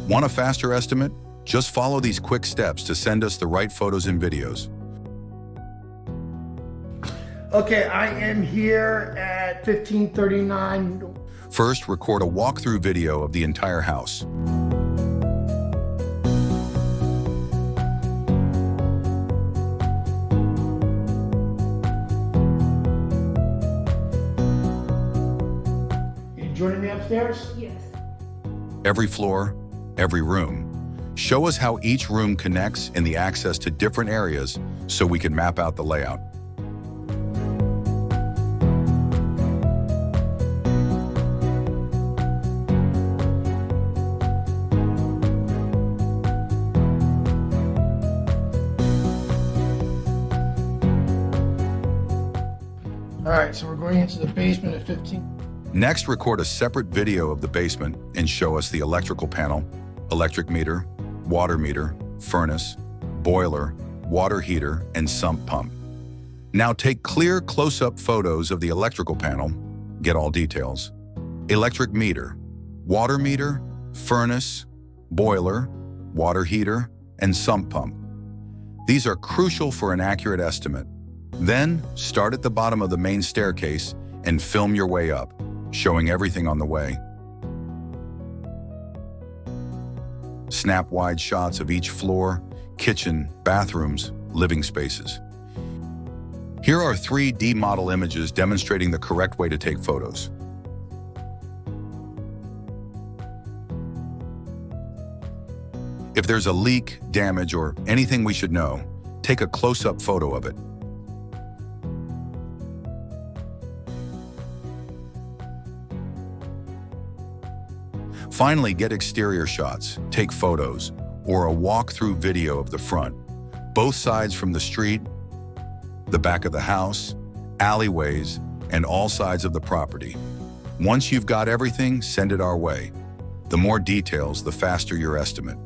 Want a faster estimate? Just follow these quick steps to send us the right photos and videos. Okay, I am here at 1539. First, record a walkthrough video of the entire house. You joining me upstairs? Yes. Every floor, every room. Show us how each room connects and the access to different areas so we can map out the layout. All right, so we're going into the basement at 15. Next, record a separate video of the basement and show us the electrical panel, electric meter, water meter, furnace, boiler, water heater, and sump pump. Now take clear close-up photos of the electrical panel, get all details, electric meter, water meter, furnace, boiler, water heater, and sump pump. These are crucial for an accurate estimate. Then, start at the bottom of the main staircase and film your way up, showing everything on the way. Snap wide shots of each floor, kitchen, bathrooms, living spaces. Here are 3D model images demonstrating the correct way to take photos. If there's a leak, damage, or anything we should know, take a close-up photo of it. Finally, get exterior shots, take photos, or a walk-through video of the front, both sides from the street, the back of the house, alleyways, and all sides of the property. Once you've got everything, send it our way. The more details, the faster your estimate.